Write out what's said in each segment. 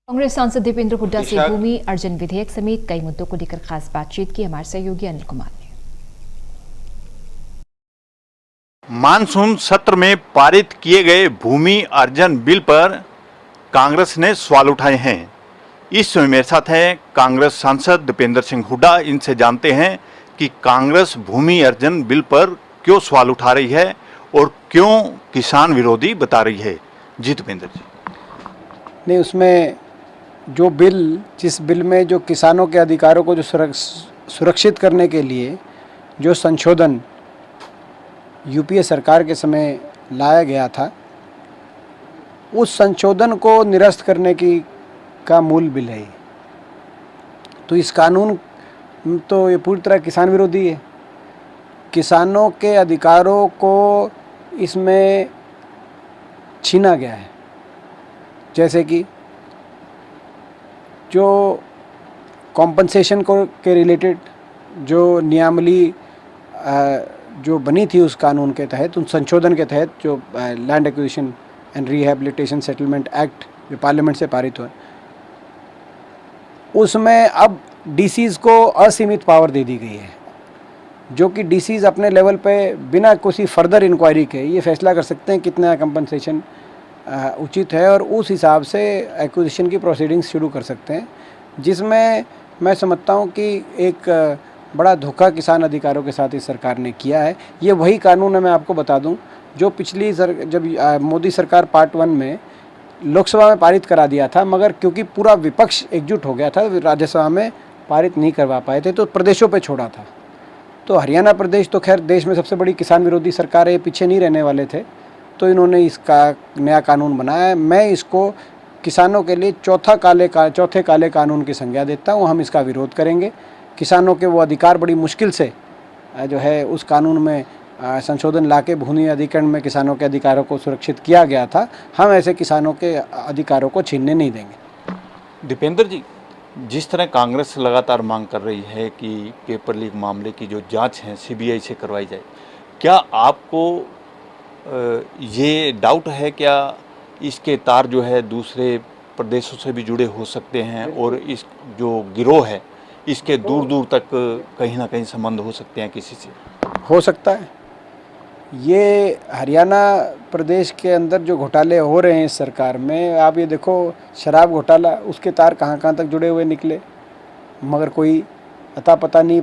कांग्रेस सांसद दीपेंद्र हुड्डा से भूमि अर्जन विधेयक समेत कई मुद्दों को लेकर खास बातचीत की हमारे सहयोगी अनिल कुमार ने। मानसून सत्र में पारित किए गए भूमि अर्जन बिल पर कांग्रेस ने सवाल उठाए हैं। इस समय मेरे साथ हैं कांग्रेस सांसद दीपेंद्र सिंह हुड्डा। इनसे जानते हैं कि कांग्रेस भूमि अर्जन बिल पर क्यों सवाल उठा रही है और क्यों किसान विरोधी बता रही है। जी दीपेंद्र जी। नहीं, उसमें जो जिस बिल में जो किसानों के अधिकारों को जो सुरक्षित करने के लिए जो संशोधन यूपीए सरकार के समय लाया गया था, उस संशोधन को निरस्त करने का मूल बिल है। तो इस कानून तो ये पूरी तरह किसान विरोधी है। किसानों के अधिकारों को इसमें छीना गया है। जैसे कि जो कॉम्पनसेशन के रिलेटेड जो नियमावली जो बनी थी उस कानून के तहत, उन संशोधन के तहत, जो land acquisition and rehabilitation settlement act जो पार्लियामेंट से पारित हुआ, उसमें अब डीसीज को असीमित पावर दे दी गई है, जो कि डीसीज अपने लेवल पे बिना किसी फर्दर इंक्वायरी के ये फैसला कर सकते हैं कितना कंपनसेशन उचित है और उस हिसाब से एक्विजिशन की प्रोसीडिंग्स शुरू कर सकते हैं। जिसमें मैं समझता हूँ कि एक बड़ा धोखा किसान अधिकारों के साथ इस सरकार ने किया है। ये वही कानून है, मैं आपको बता दूं, जो पिछली जब मोदी सरकार पार्ट 1 में लोकसभा में पारित करा दिया था, मगर क्योंकि पूरा विपक्ष एकजुट हो गया था, राज्यसभा में पारित नहीं करवा पाए थे, तो प्रदेशों पे छोड़ा था। तो हरियाणा प्रदेश तो खैर देश में सबसे बड़ी किसान विरोधी सरकार है, पीछे नहीं रहने वाले थे, तो इन्होंने इसका नया कानून बनाया है। मैं इसको किसानों के लिए चौथे काले कानून की संज्ञा देता हूँ। हम इसका विरोध करेंगे। किसानों के वो अधिकार बड़ी मुश्किल से जो है उस कानून में संशोधन लाके भूमि अधिग्रहण में किसानों के अधिकारों को सुरक्षित किया गया था। हम ऐसे किसानों के अधिकारों को छीनने नहीं देंगे। दीपेंद्र जी, जिस तरह कांग्रेस लगातार मांग कर रही है कि पेपर लीक मामले की जो जांच है सीबीआई से करवाई जाए, क्या आपको ये डाउट है क्या इसके तार जो है दूसरे प्रदेशों से भी जुड़े हो सकते हैं और इस जो गिरोह है इसके दूर दूर तक कहीं ना कहीं संबंध हो सकते हैं किसी से? हो सकता है। ये हरियाणा प्रदेश के अंदर जो घोटाले हो रहे हैं इस सरकार में, आप ये देखो, शराब घोटाला, उसके तार कहाँ कहाँ तक जुड़े हुए निकले, मगर कोई अता पता नहीं।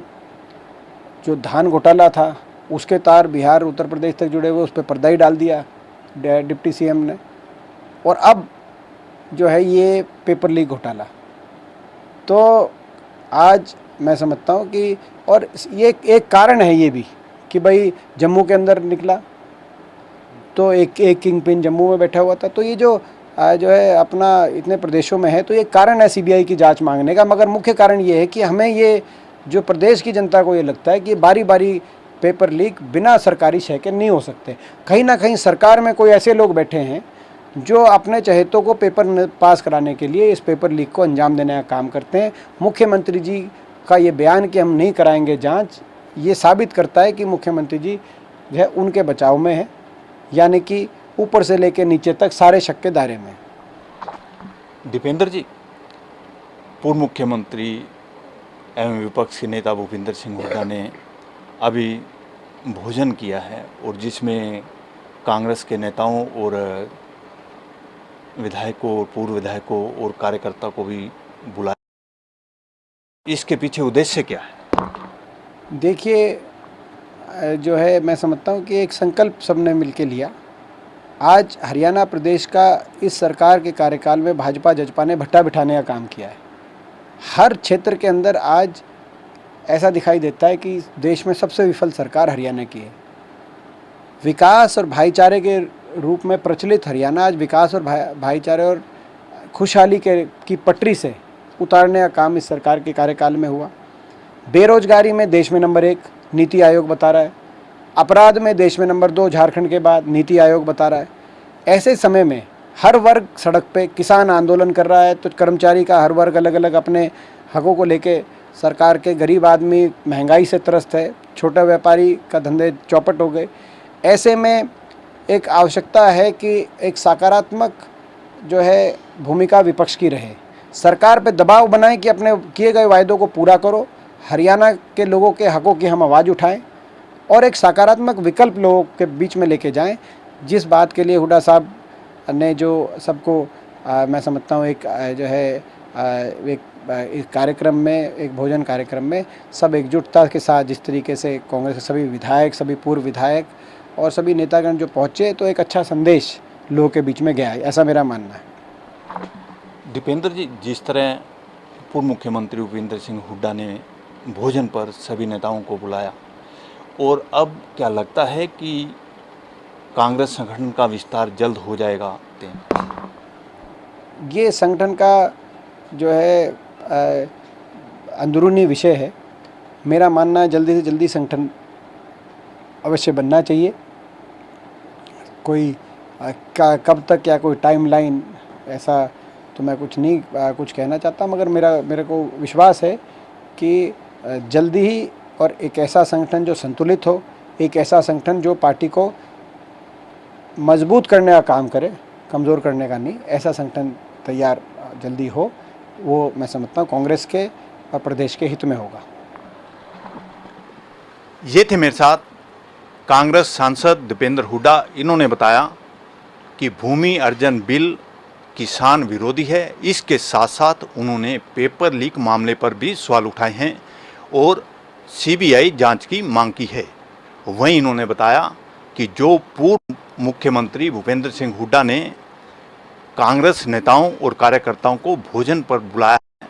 जो धान घोटाला था उसके तार बिहार उत्तर प्रदेश तक जुड़े हुए, उस पर पर्दा ही डाल दिया डिप्टी सीएम ने। और अब जो है ये पेपर लीक घोटाला, तो आज मैं समझता हूँ कि, और ये एक कारण है ये भी कि भाई जम्मू के अंदर निकला, तो एक किंग पिन जम्मू में बैठा हुआ था, तो ये जो है अपना इतने प्रदेशों में है, तो ये कारण है सीबीआई की जांच मांगने का। मगर मुख्य कारण ये है कि हमें ये जो प्रदेश की जनता को ये लगता है कि बारी बारी पेपर लीक बिना सरकारी शय के नहीं हो सकते। कहीं ना कहीं सरकार में कोई ऐसे लोग बैठे हैं जो अपने चहेतों को पेपर पास कराने के लिए इस पेपर लीक को अंजाम देने का काम करते हैं। मुख्यमंत्री जी का ये बयान कि हम नहीं कराएंगे जांच, ये साबित करता है कि मुख्यमंत्री जी जो है उनके बचाव में है, यानी कि ऊपर से लेकर नीचे तक सारे शक के दायरे में। दीपेंद्र जी, पूर्व मुख्यमंत्री एवं विपक्ष के नेता भूपेंद्र सिंह हुड्डा ने अभी भोजन किया है और जिसमें कांग्रेस के नेताओं और विधायकों और पूर्व विधायकों और कार्यकर्ता को भी बुलाया। इसके पीछे उद्देश्य क्या है? देखिए, जो है मैं समझता हूँ कि एक संकल्प सबने मिलकर लिया। आज हरियाणा प्रदेश का इस सरकार के कार्यकाल में भाजपा जजपा ने भट्टा बिठाने का काम किया है। हर क्षेत्र के अंदर आज ऐसा दिखाई देता है कि देश में सबसे विफल सरकार हरियाणा की है। विकास और भाईचारे के रूप में प्रचलित हरियाणा आज विकास और भाईचारे और खुशहाली की पटरी से उतारने का काम इस सरकार के कार्यकाल में हुआ। बेरोजगारी में देश में नंबर 1 नीति आयोग बता रहा है। अपराध में देश में नंबर 2 झारखंड के बाद नीति आयोग बता रहा है। ऐसे समय में हर वर्ग सड़क पे, किसान आंदोलन कर रहा है, तो कर्मचारी का हर वर्ग अलग अलग अपने हकों को लेके, सरकार के गरीब आदमी महंगाई से त्रस्त है, छोटा व्यापारी का धंधे चौपट हो गए। ऐसे में एक आवश्यकता है कि एक सकारात्मक जो है भूमिका विपक्ष की रहे। सरकार पे दबाव बनाएं कि अपने किए गए वायदों को पूरा करो, हरियाणा के लोगों के हकों की हम आवाज़ उठाएं और एक सकारात्मक विकल्प लोगों के बीच में लेके जाएं। जिस बात के लिए हुड्डा साहब ने जो सबको मैं समझता हूँ एक जो है एक कार्यक्रम में, एक भोजन कार्यक्रम में सब एकजुटता के साथ जिस तरीके से कांग्रेस के सभी विधायक, सभी पूर्व विधायक और सभी नेतागण जो पहुँचे, तो एक अच्छा संदेश लोगों के बीच में गया है, ऐसा मेरा मानना है। दीपेंद्र जी, जिस तरह पूर्व मुख्यमंत्री भूपेंद्र सिंह हुड्डा ने भोजन पर सभी नेताओं को बुलाया, और अब क्या लगता है कि कांग्रेस संगठन का विस्तार जल्द हो जाएगा? ये संगठन का जो है अंदरूनी विषय है। मेरा मानना है जल्दी से जल्दी संगठन अवश्य बनना चाहिए। कोई कब तक या कोई टाइमलाइन ऐसा तो मैं कुछ कहना चाहता, मगर मेरे को विश्वास है कि जल्दी ही, और एक ऐसा संगठन जो संतुलित हो, एक ऐसा संगठन जो पार्टी को मजबूत करने का काम करे, कमज़ोर करने का नहीं, ऐसा संगठन तैयार जल्दी हो, वो मैं समझता हूँ कांग्रेस के और प्रदेश के हित में होगा। ये थे मेरे साथ कांग्रेस सांसद दीपेंद्र हुड्डा। इन्होंने बताया कि भूमि अर्जन बिल किसान विरोधी है। इसके साथ साथ उन्होंने पेपर लीक मामले पर भी सवाल उठाए हैं और सीबीआई जांच की मांग की है। वहीं इन्होंने बताया कि जो पूर्व मुख्यमंत्री भूपेंद्र सिंह हुड्डा ने कांग्रेस नेताओं और कार्यकर्ताओं को भोजन पर बुलाया है,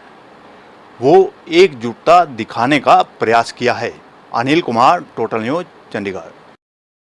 वो एकजुटता दिखाने का प्रयास किया है। Anil Kumar, total news, Chandigarh.